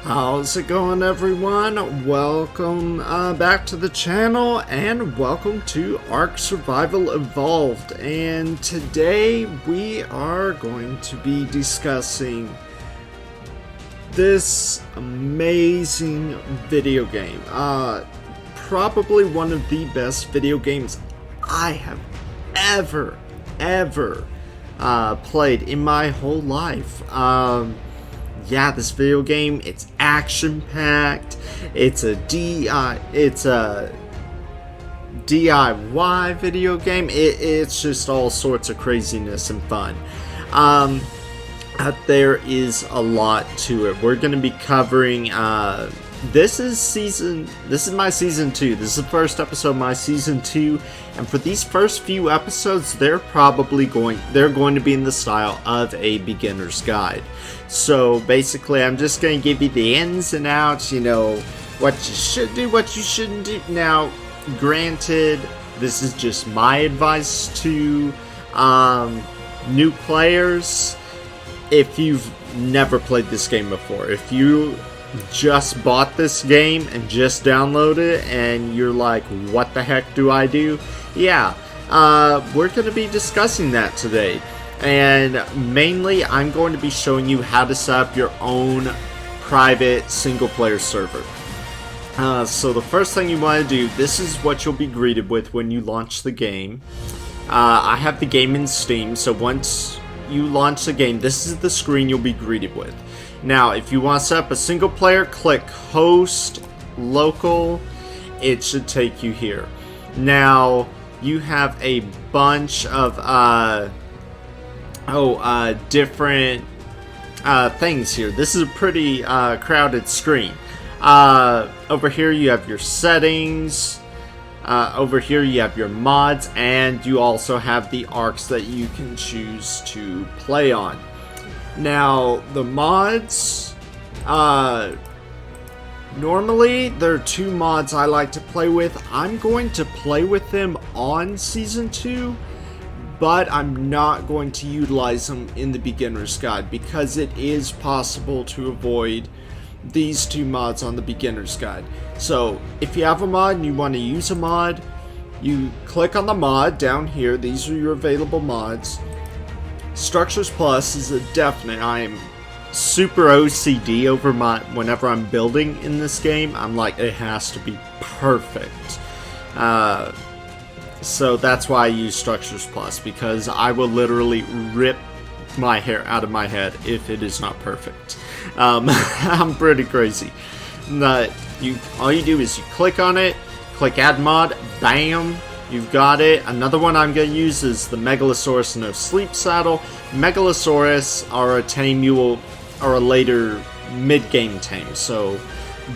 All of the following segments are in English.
How's it going, everyone? Welcome back to the channel, and welcome to ARK Survival Evolved. And today we are going to be discussing this amazing video game. Probably one of the best video games I have ever played in my whole life. Yeah, this video game, it's action-packed, it's a DIY video game, it's just all sorts of craziness and fun. There is a lot to it. We're going to be covering, this is my season 2, this is the first episode of my season 2, and for these first few episodes, they're going to be in the style of a beginner's guide. So basically, I'm just going to give you the ins and outs, you know, what you should do, what you shouldn't do. Now, granted, this is just my advice to new players. If you've never played this game before, if you just bought this game and just downloaded it and you're like, what the heck do I do? Yeah, we're going to be discussing that today. And mainly, I'm going to be showing you how to set up your own private single-player server. So the first thing you want to do, this is what you'll be greeted with when you launch the game. I have the game in Steam, so once you launch the game, this is the screen you'll be greeted with. Now, if you want to set up a single-player, click Host, Local. It should take you here. Now, you have a bunch of different things here. This is a pretty crowded screen. Over here you have your settings. Over here you have your mods, and you also have the ARKs that you can choose to play on. Now, the mods, normally there are 2 mods I like to play with. I'm going to play with them on Season 2, but I'm not going to utilize them in the beginner's guide because it is possible to avoid these 2 mods on the beginner's guide. So if you have a mod and you want to use a mod, you click on the mod down here. These are your available mods. Structures Plus is a definite. I am super OCD over whenever I'm building in this game. I'm like, it has to be perfect. So that's why I use Structures Plus, because I will literally rip my hair out of my head if it is not perfect. I'm pretty crazy. All you do is you click on it, click Add Mod, bam, you've got it. Another one I'm going to use is the Megalosaurus No Sleep Saddle. Megalosaurus are a tame or a later mid-game tame,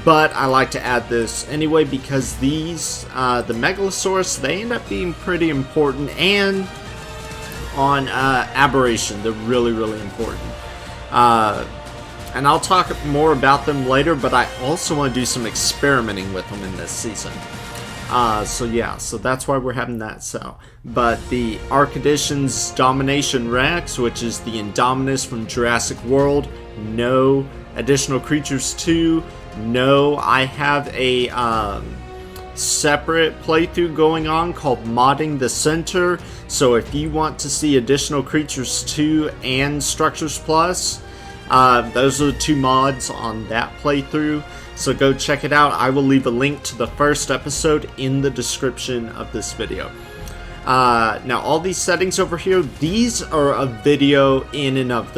but I like to add this anyway because these, the Megalosaurus, they end up being pretty important, and on Aberration, they're really important. And I'll talk more about them later, but I also want to do some experimenting with them in this season. So that's why we're having that set. But the ARK Edition's Domination Rex, which is the Indominus from Jurassic World, no. Additional Creatures 2, no. I have a separate playthrough going on called Modding the Center, so if you want to see Additional Creatures 2 and Structures Plus, those are the 2 mods on that playthrough, so go check it out. I will leave a link to the first episode in the description of this video. Now, all these settings over here, these are a video in and of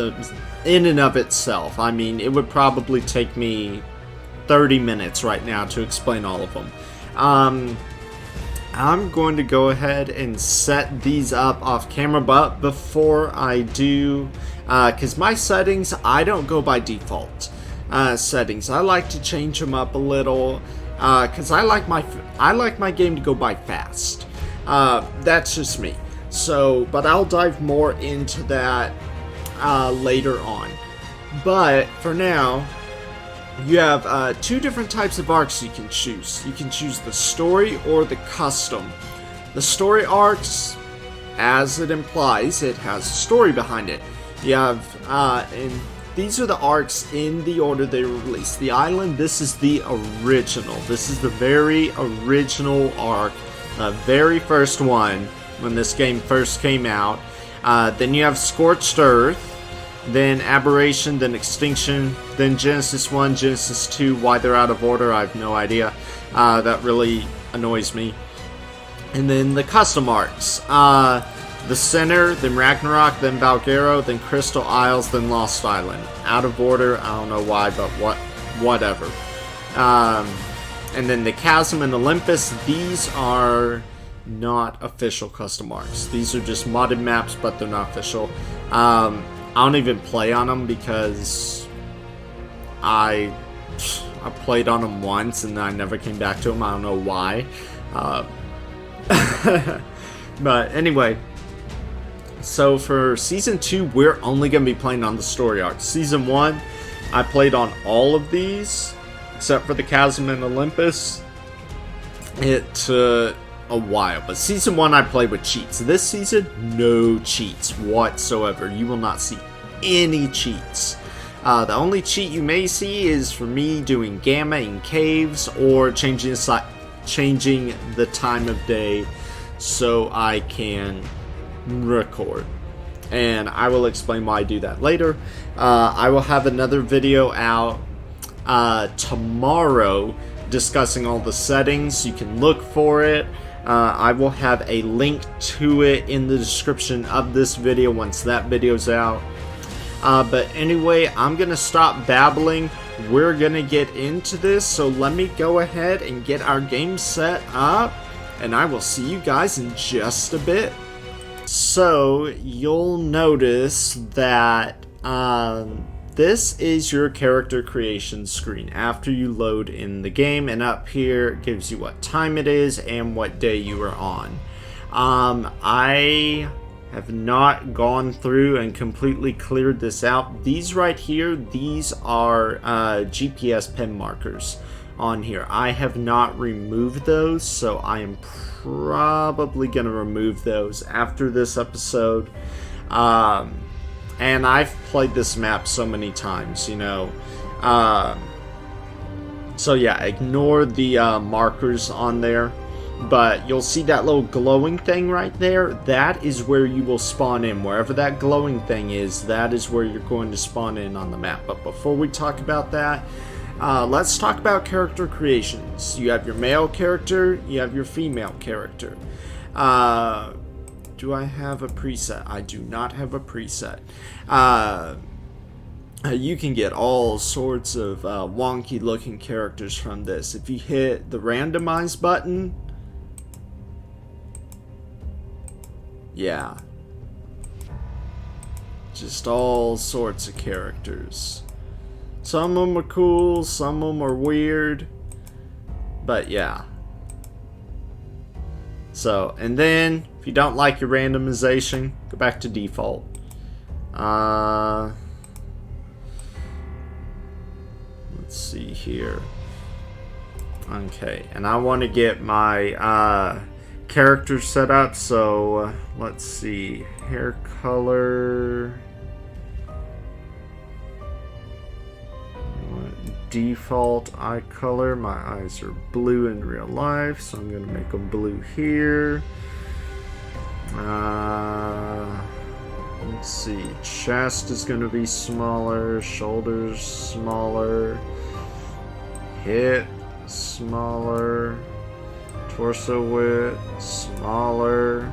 itself. I mean, it would probably take me 30 minutes right now to explain all of them. I'm going to go ahead and set these up off camera, but before I do, because my settings, I don't go by default settings. I like to change them up a little, because I like my game to go by fast. That's just me. So, but I'll dive more into that later on. But for now, you have 2 different types of ARKs you can choose. You can choose the story or the custom. The story ARKs, as it implies, it has a story behind it. You have, and these are the arcs in the order they were released. The island, this is the original. This is the very original arc, the very first one when this game first came out. Then you have Scorched Earth, then Aberration, then Extinction, then Genesis 1, Genesis 2. Why they're out of order, I have no idea. That really annoys me. And then the custom arcs. The Center, then Ragnarok, then Valgero, then Crystal Isles, then Lost Island. Out of order, I don't know why, but whatever. And then the Chasm and Olympus, these are not official custom arcs. These are just modded maps, but they're not official. I don't even play on them because I played on them once and I never came back to them. I don't know why. But anyway, so for Season 2, we're only going to be playing on the story arcs. Season 1, I played on all of these, except for the Chasm and Olympus. It took a while, but Season 1 I played with cheats. This season, no cheats whatsoever. You will not see any cheats. The only cheat you may see is for me doing gamma in caves or changing the time of day so I can record, and I will explain why I do that later. I will have another video out tomorrow discussing all the settings. You can look for it. I will have a link to it in the description of this video once that video's out. But anyway, I'm gonna stop babbling. We're gonna get into this, so let me go ahead and get our game set up, and I will see you guys in just a bit. So you'll notice that this is your character creation screen after you load in the game, and up here it gives you what time it is and what day you are on. I have not gone through and completely cleared this out. These right here, these are GPS pin markers on here. I have not removed those, so I am probably gonna remove those after this episode. And I've played this map so many times, you know. So yeah, ignore the markers on there. But you'll see that little glowing thing right there. That is where you will spawn in. Wherever that glowing thing is, that is where you're going to spawn in on the map. But before we talk about that, let's talk about character creations. You have your male character, you have your female character. Do I have a preset? I do not have a preset. You can get all sorts of wonky looking characters from this. If you hit the randomize button, yeah, just all sorts of characters. Some of them are cool, some of them are weird, but yeah. So, and then if you don't like your randomization, go back to default. Let's see here. Okay, and I want to get my character set up, so let's see. Hair color. Default eye color. My eyes are blue in real life, so I'm going to make them blue here. Let's see. Chest is going to be smaller. Shoulders smaller. Hip smaller. Torso width smaller.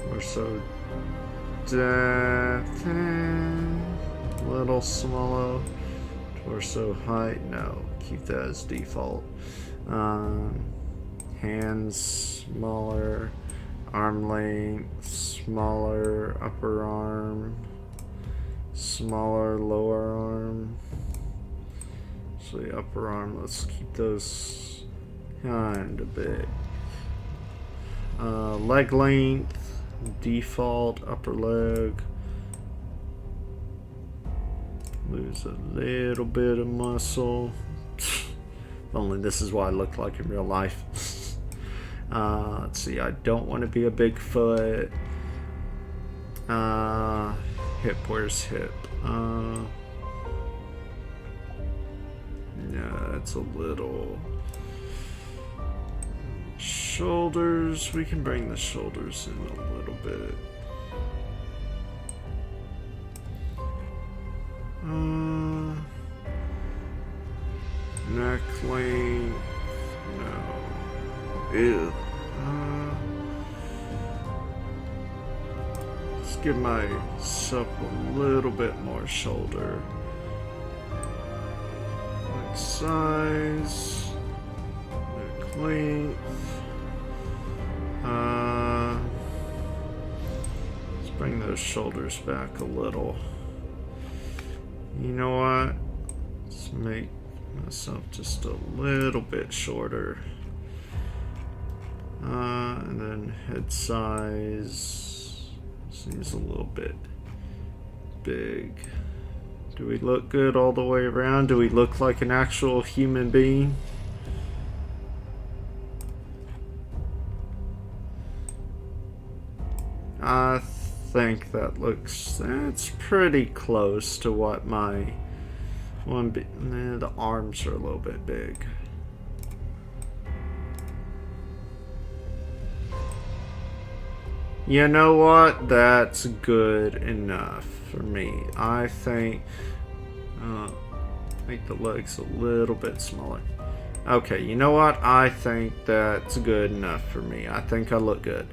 Torso depth little smaller. Torso height, no, keep that as default. Hands smaller. Arm length smaller. Upper arm smaller. Lower arm. So the upper arm, let's keep those kind of big. Leg length default. Upper leg. Lose a little bit of muscle. If only this is what I look like in real life. Let's see, I don't want to be a Bigfoot. Hip, where's hip? Yeah, it's a little... Shoulders, we can bring the shoulders in a little bit. Neck length, no. Ew. Let's give myself a little bit more shoulder. Neck size, neck length. Let's bring those shoulders back a little. You know what? Let's make myself just a little bit shorter. And then head size seems a little bit big. Do we look good all the way around? Do we look like an actual human being? I think that's pretty close to what my the arms are a little bit big. You know what? That's good enough for me. I think make the legs a little bit smaller. Okay, you know what? I think that's good enough for me. I think I look good.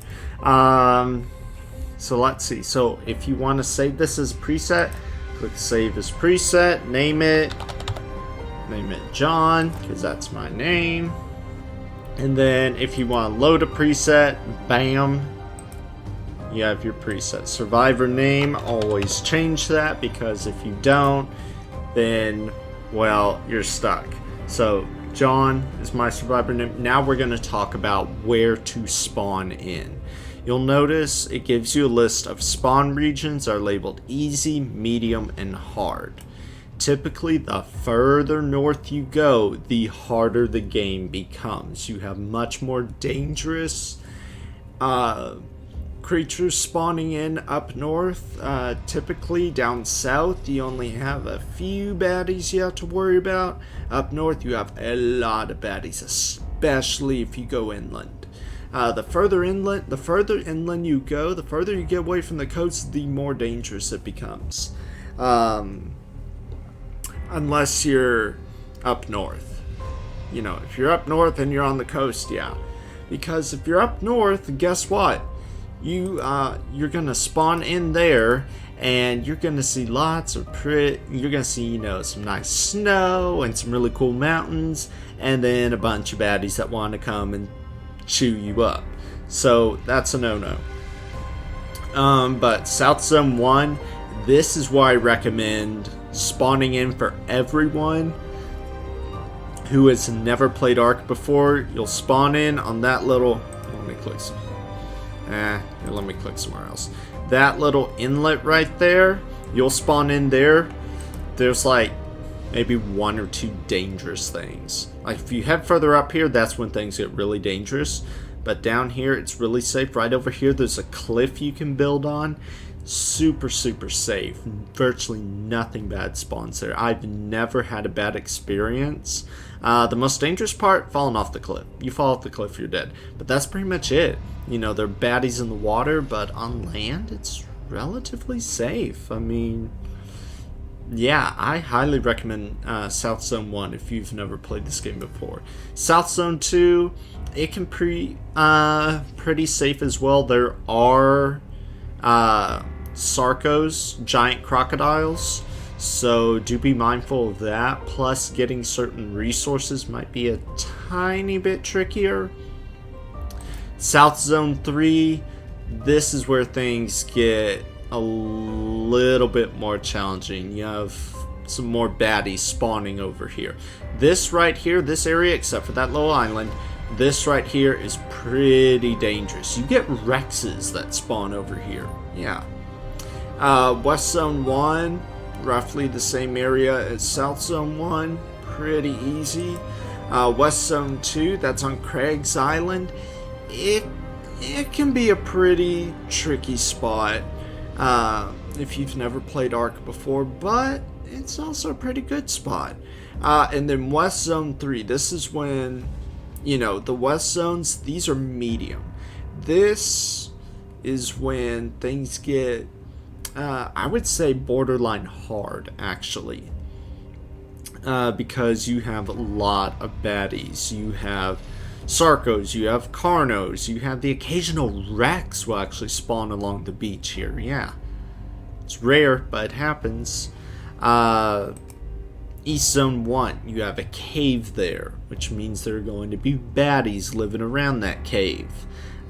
So let's see. So if you want to save this as a preset, click save as preset, name it John, because that's my name. And then if you want to load a preset, bam, you have your preset. Survivor name, always change that, because if you don't, then, well, you're stuck. So John is my survivor name. Now we're going to talk about where to spawn in. You'll notice it gives you a list of spawn regions that are labeled easy, medium, and hard. Typically, the further north you go, the harder the game becomes. You have much more dangerous creatures spawning in up north. Typically, down south, you only have a few baddies you have to worry about. Up north, you have a lot of baddies, especially if you go inland. The further inland you go, the further you get away from the coast, the more dangerous it becomes. Unless you're up north. You know, if you're up north and you're on the coast, yeah. Because if you're up north, guess what? You're gonna spawn in there, and you're gonna see lots of you're gonna see, you know, some nice snow and some really cool mountains, and then a bunch of baddies that want to come and chew you up. So that's a no-no. But South Zone 1, this is why I recommend spawning in for everyone who has never played ARK before. You'll spawn in on that little... Let me click some... let me click somewhere else. That little inlet right there, you'll spawn in there. There's like maybe one or two dangerous things. Like if you head further up here, that's when things get really dangerous. But down here, it's really safe. Right over here, there's a cliff you can build on. Super, super safe. Virtually nothing bad spawns there. I've never had a bad experience. The most dangerous part, falling off the cliff. You fall off the cliff, you're dead. But that's pretty much it. You know, there are baddies in the water, but on land, it's relatively safe. I mean... yeah, I highly recommend South Zone 1 if you've never played this game before. South Zone 2, it can pretty safe as well. There are Sarcos, giant crocodiles, so do be mindful of that. Plus, getting certain resources might be a tiny bit trickier. South Zone 3, this is where things get a little bit more challenging. You have some more baddies spawning over here. This right here, this area, except for that little island, this right here is pretty dangerous. You get Rexes that spawn over here. Yeah. West Zone 1, roughly the same area as South Zone 1. Pretty easy. West Zone 2, that's on Craig's Island. It can be a pretty tricky spot. if you've never played ARK before, but it's also a pretty good spot. And then West Zone 3, this is when, you know, the West Zones, these are medium. This is when things get, I would say, borderline hard, actually. Because you have a lot of baddies. You have Sarcos, you have Carnos, you have the occasional Rex will actually spawn along the beach here. Yeah. It's rare, but it happens. East Zone 1, you have a cave there, which means there are going to be baddies living around that cave.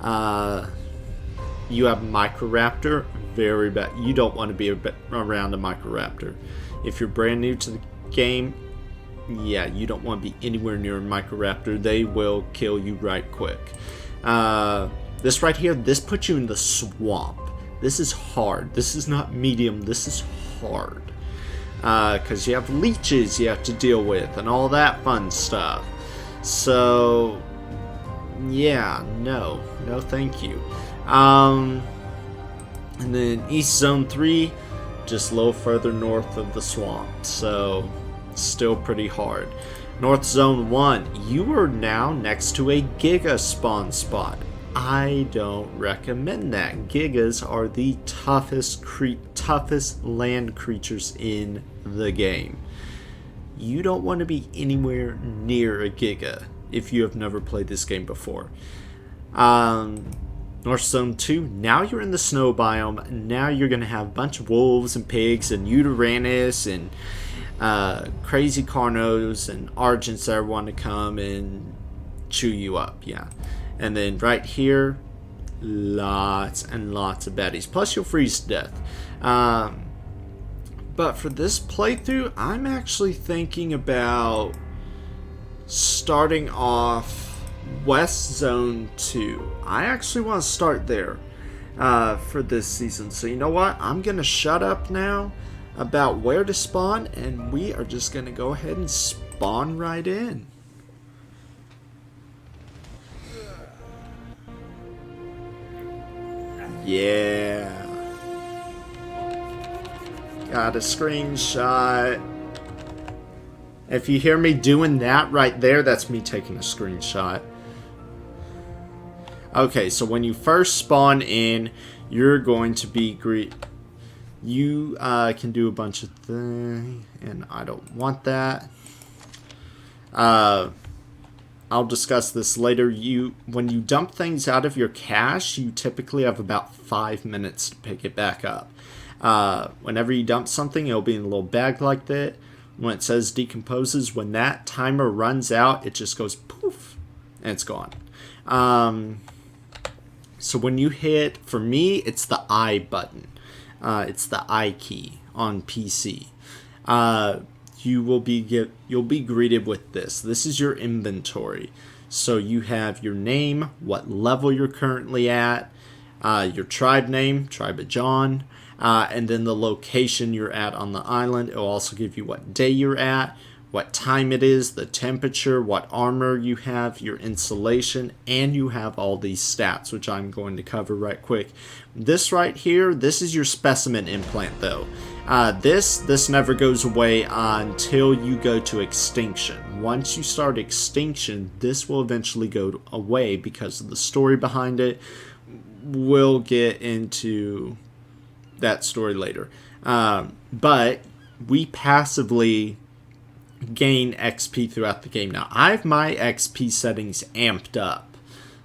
You have Microraptor, very bad. You don't want to be around a Microraptor. If you're brand new to the game, yeah, you don't want to be anywhere near a Microraptor. They will kill you right quick. This right here, this puts you in the swamp. This is hard. This is not medium. This is hard. Because you have leeches you have to deal with and all that fun stuff. So, yeah, no thank you. And then East Zone 3, just a little further north of the swamp. So, still pretty hard. North Zone 1, you are now next to a Giga spawn spot. I don't recommend that. Gigas are the toughest land creatures in the game. You don't want to be anywhere near a Giga if you have never played this game before. North Zone 2, now you're in the snow biome. Now you're going to have a bunch of wolves and pigs and Uranus and crazy Carnos and Argents that want to come and chew you up. Yeah. And then right here, lots and lots of baddies. Plus you'll freeze to death. But for this playthrough, I'm actually thinking about starting off West Zone 2. I actually want to start there for this season. So you know what? I'm going to shut up now about where to spawn, and we are just going to go ahead and spawn right in. Yeah. Got a screenshot. If you hear me doing that right there, that's me taking a screenshot. Okay, so when you first spawn in, you're going to be you can do a bunch of things, and I don't want that. I'll discuss this later. When you dump things out of your cache, you typically have about 5 minutes to pick it back up. Whenever you dump something, it'll be in a little bag like that. When it says decomposes, when that timer runs out, it just goes poof, and it's gone. So when you hit, for me, it's the I button. It's the I key on PC. You'll be greeted with this. This is your inventory. So you have your name, what level you're currently at, your tribe name, Tribe of John, and then the location you're at on the island. It'll also give you what day you're at, what time it is, the temperature, what armor you have, your insulation, and you have all these stats, which I'm going to cover right quick. This right here, this is your specimen implant though. This never goes away until you go to extinction. Once you start extinction, this will eventually go away because of the story behind it. We'll get into that story later. But we passively gain XP throughout the game. Now, I have my XP settings amped up.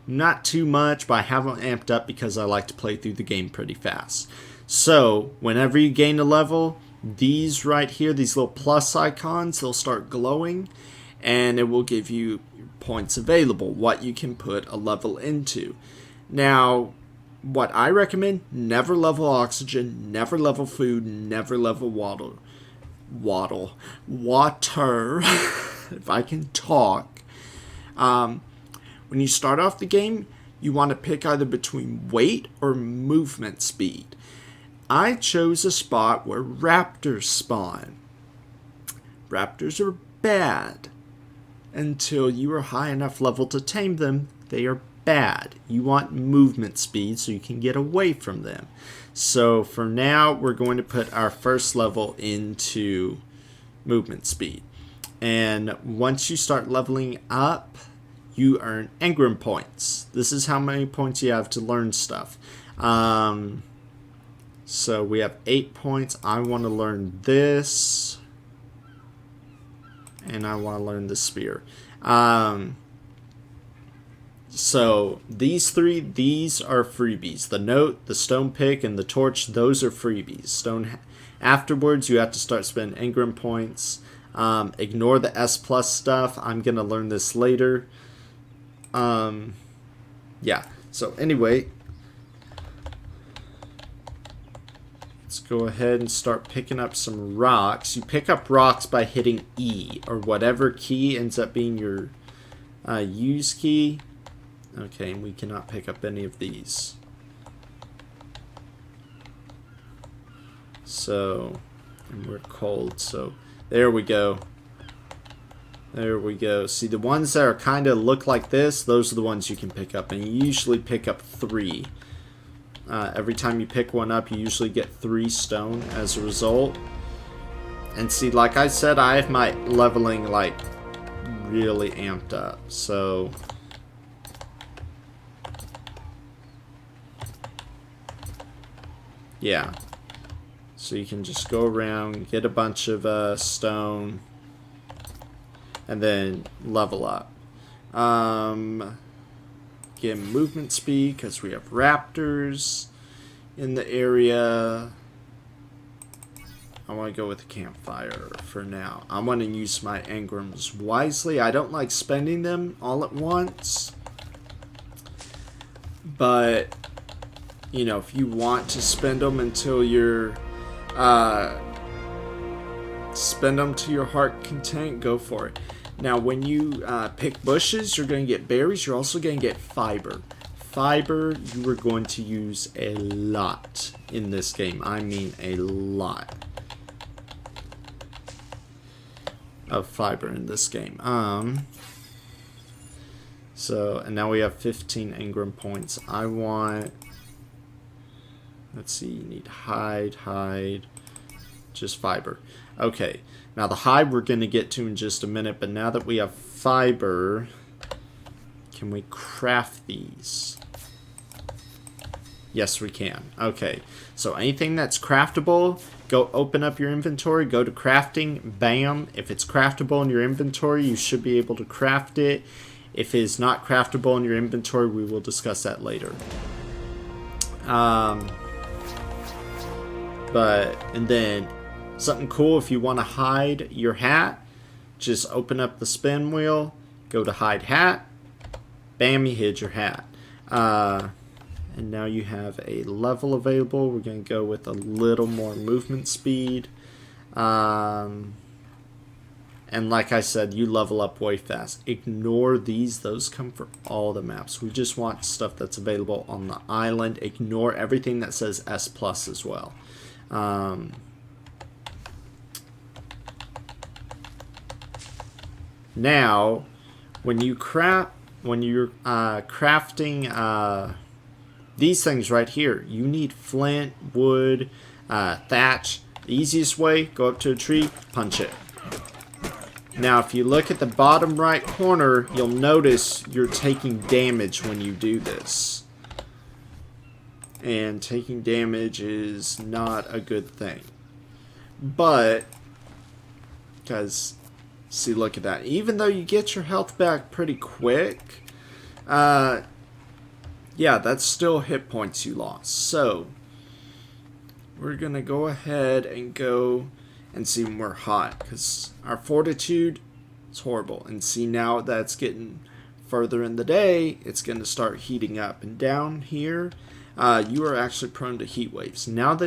Not too much, but I have them amped up because I like to play through the game pretty fast. So, whenever you gain a level, these right here, these little plus icons, they'll start glowing, and it will give you points available, what you can put a level into. Now, what I recommend, never level oxygen, never level food, never level water. If I can talk. When you start off the game, you want to pick either between weight or movement speed. I chose a spot where raptors spawn. Raptors are bad. Until you are high enough level to tame them, they are bad. You want movement speed so you can get away from them. So for now, we're going to put our first level into movement speed. And once you start leveling up, you earn Engram Points. This is how many points you have to learn stuff. So we have 8 points. I want to learn this. And I want to learn the spear. So these three, these are freebies. The note, the stone pick, and the torch, those are freebies. Afterwards, you have to start spending Engram Points. Ignore the S plus stuff. I'm going to learn this later. Yeah. So anyway, let's go ahead and start picking up some rocks. You pick up rocks by hitting E, or whatever key ends up being your use key. Okay, and we cannot pick up any of these. So, and we're cold, so there we go. There we go. See, the ones that are kind of look like this, those are the ones you can pick up. And you usually pick up 3. Every time you pick one up, you usually get 3 stone as a result. And see, like I said, I have my leveling, like, really amped up. So yeah. So you can just go around, get a bunch of stone, and then level up. Get movement speed because we have raptors in the area. I want to go with a campfire for now. I want to use my engrams wisely. I don't like spending them all at once. But, you know, if you want to spend them until you're spend them to your heart content, go for it. Now, when you pick bushes, you're going to get berries. You're also going to get fiber. Fiber, you are going to use a lot in this game. I mean a lot of fiber in this game. So, and now we have 15 Engram Points. I want, let's see, you need hide, just fiber. Okay, now the hide we're going to get to in just a minute, but now that we have fiber, can we craft these? Yes, we can. Okay, so anything that's craftable, go open up your inventory, go to crafting, bam. If it's craftable in your inventory, you should be able to craft it. If it is not craftable in your inventory, we will discuss that later. And then something cool, if you want to hide your hat, just open up the spin wheel, go to hide hat, bam, you hid your hat. And now you have a level available. We're going to go with a little more movement speed. And like I said, you level up way fast. Ignore these. Those come for all the maps. We just want stuff that's available on the island. Ignore everything that says S plus as well. Now, when you're crafting these things right here, you need flint, wood, thatch. The easiest way, go up to a tree, punch it. Now, if you look at the bottom right corner, you'll notice you're taking damage when you do this. And taking damage is not a good thing. But, because, see, look at that. Even though you get your health back pretty quick, yeah, that's still hit points you lost. So, we're going to go ahead and go and see when we're hot, because our fortitude is horrible. And see, now that it's getting further in the day, it's going to start heating up. And down here, you are actually prone to heat waves. Now we're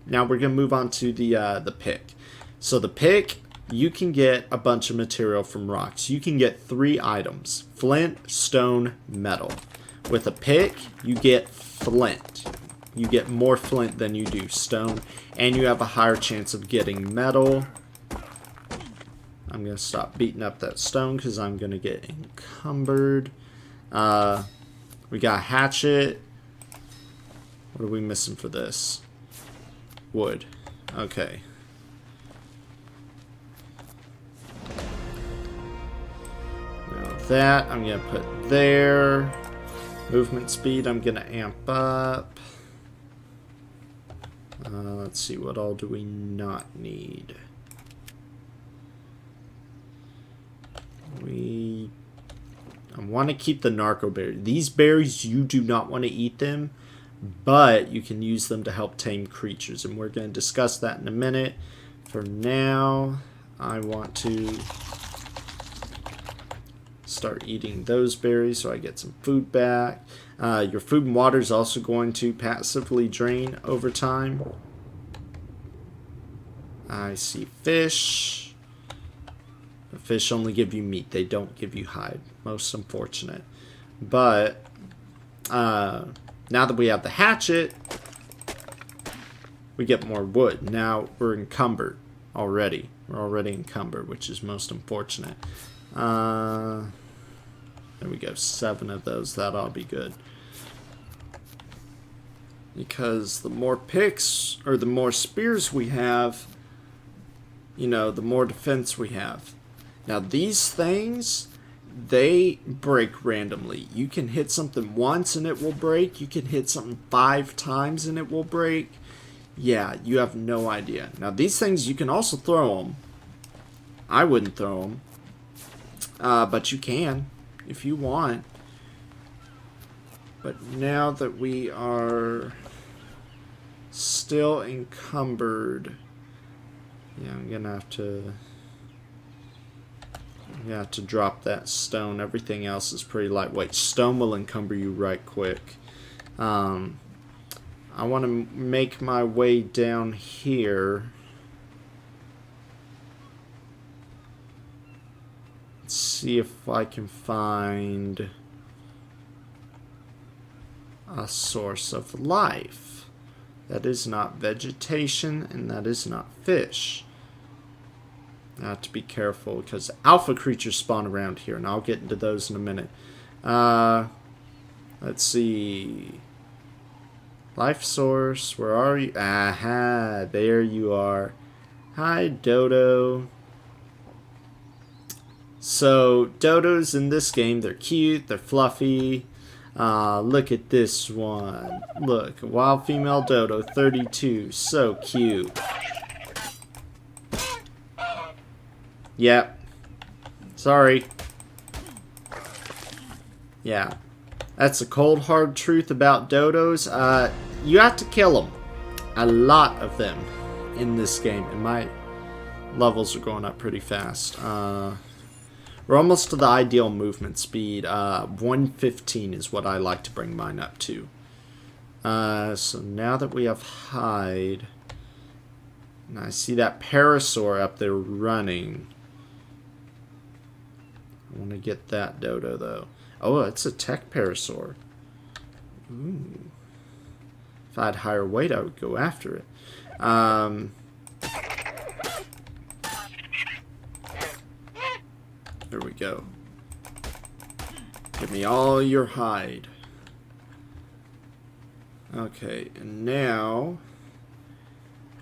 going to move on to the pick. So the pick, you can get a bunch of material from rocks. You can get 3 items: flint, stone, metal. With a pick, you get flint. You get more flint than you do stone, and you have a higher chance of getting metal. I'm going to stop beating up that stone because I'm going to get encumbered. We got hatchet. What are we missing for this? Wood. Okay. Now that I'm going to put there. Movement speed I'm going to amp up. Let's see, what all do we not need? I want to keep the narco berry. These berries, you do not want to eat them, but you can use them to help tame creatures, and we're going to discuss that in a minute. For now, I want to start eating those berries so I get some food back. Your food and water is also going to passively drain over time. I see fish. The fish only give you meat. They don't give you hide. Most unfortunate. But now that we have the hatchet, we get more wood. Now we're encumbered already. We're already encumbered, which is most unfortunate. There we go. 7 of those. That ought to be good. Because the more picks, or the more spears we have, you know, the more defense we have. Now these things, they break randomly. You can hit something once and it will break. You can hit something 5 times and it will break. Yeah, you have no idea. Now these things, you can also throw them. I wouldn't throw them. But you can, if you want. But now that we are still encumbered, yeah, I'm gonna have to drop that stone. Everything else is pretty lightweight. Stone will encumber you right quick. I want to make my way down here. Let's see if I can find a source of life. That is not vegetation, and that is not fish. I have to be careful because alpha creatures spawn around here, and I'll get into those in a minute. Let's see. Life source, where are you? Aha, there you are. Hi, Dodo. So, dodos in this game, they're cute, they're fluffy. Look at this one. Look, wild female dodo, 32. So cute. Yep. Sorry. Yeah. That's the cold, hard truth about dodos. You have to kill them. A lot of them in this game. And my levels are going up pretty fast. We're almost to the ideal movement speed. 115 is what I like to bring mine up to. So now that we have hide, and I see that parasaur up there running. I want to get that dodo though. Oh, it's a tech parasaur. Ooh. If I had higher weight, I would go after it. There we go. Give me all your hide. Okay, and now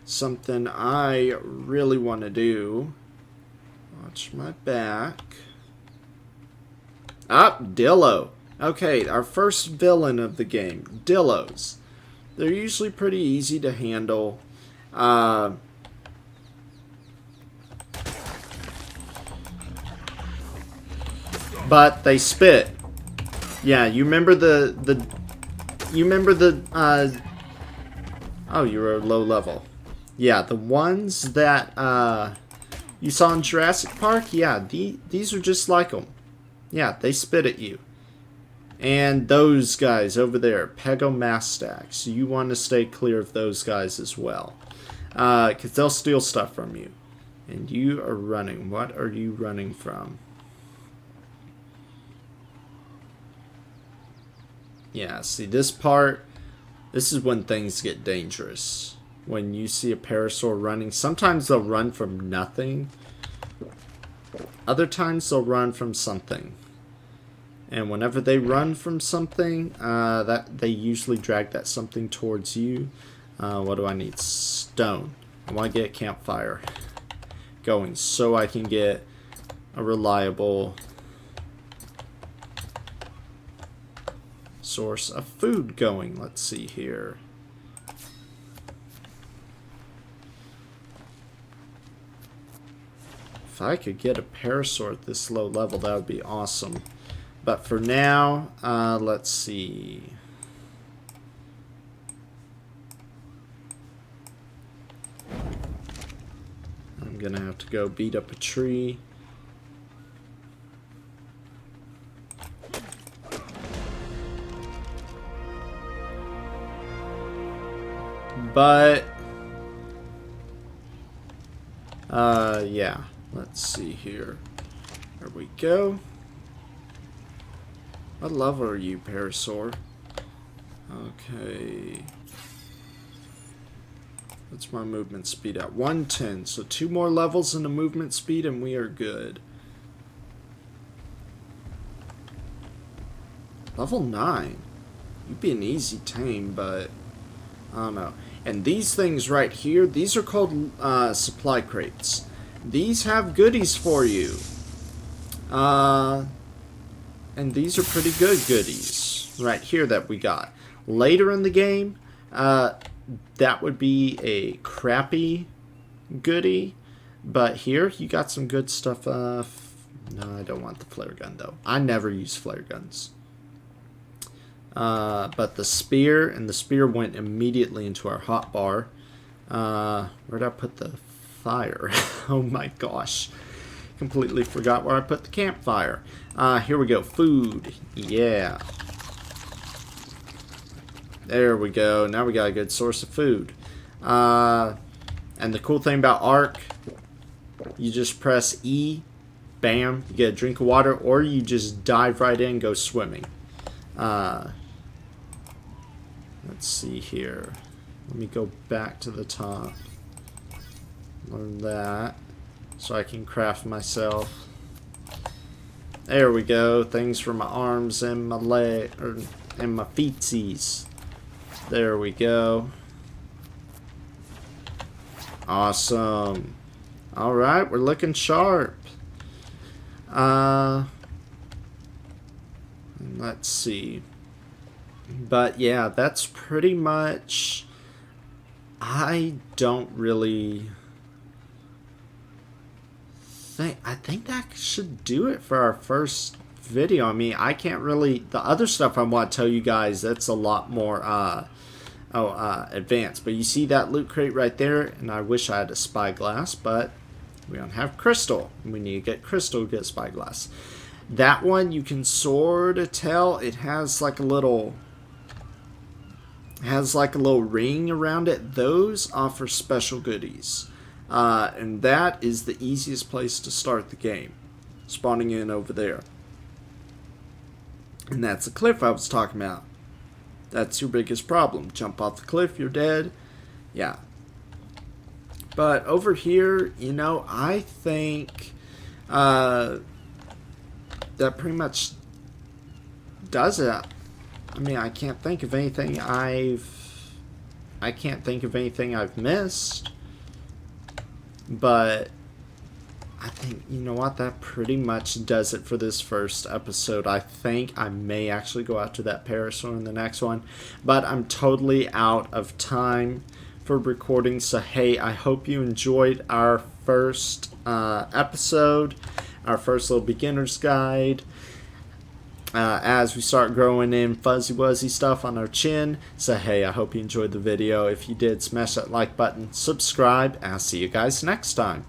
something I really want to do. Watch my back. Ah, Dillo. Okay, our first villain of the game, Dillos. They're usually pretty easy to handle. But they spit. Yeah, you remember oh, you were low level. Yeah, the ones that you saw in Jurassic Park, yeah, these are just like them. Yeah, they spit at you. And those guys over there, Pegomastax, you want to stay clear of those guys as well. Because they'll steal stuff from you. And you are running. What are you running from? Yeah, see this part, this is when things get dangerous. When you see a parasaur running, sometimes they'll run from nothing. Other times they'll run from something. And whenever they run from something, that they usually drag that something towards you. What do I need? Stone. I want to get a campfire going so I can get a reliable source of food going. Let's see here. If I could get a parasaur at this low level, that would be awesome. But for now, let's see. I'm gonna have to go beat up a tree. But yeah, let's see here. There we go. What level are you, Parasaur? Okay. What's my movement speed at? 110. So 2 more levels in the movement speed and we are good. Level 9. You'd be an easy tame, but I don't know. And these things right here, these are called supply crates. These have goodies for you. And these are pretty good goodies right here that we got. Later in the game, that would be a crappy goodie. But here, you got some good stuff. No, I don't want the flare gun, though. I never use flare guns. But the spear, and the spear went immediately into our hotbar. Where'd I put the fire? Oh my gosh. Completely forgot where I put the campfire. Here we go. Food. Yeah. There we go. Now we got a good source of food. And the cool thing about ARK, you just press E, bam, you get a drink of water, or you just dive right in and go swimming. Let's see here. Let me go back to the top. Learn that. So I can craft myself. There we go. Things for my arms and my leg, and my feetsies. There we go. Awesome. All right, we're looking sharp. Let's see. But yeah, that's pretty much. I don't really. I think that should do it for our first video. I mean, I can't really. The other stuff I want to tell you guys, that's a lot more advanced. But you see that loot crate right there, and I wish I had a spyglass, but we don't have crystal. We need to get crystal to get spyglass. That one you can sort of tell it has like a little. Has like a little ring around it. Those offer special goodies. And that is the easiest place to start the game. Spawning in over there. And that's the cliff I was talking about. That's your biggest problem. Jump off the cliff, you're dead. Yeah. But over here, you know, I think that pretty much does it. I mean, I can't think of anything I've missed. But I think, you know what, that pretty much does it for this first episode. I think I may actually go after that parasaur in the next one. But I'm totally out of time for recording. So, hey, I hope you enjoyed our first episode, our first little beginner's guide. As we start growing in fuzzy wuzzy stuff on our chin. So hey, I hope you enjoyed the video. If you did, smash that like button, subscribe, and I'll see you guys next time.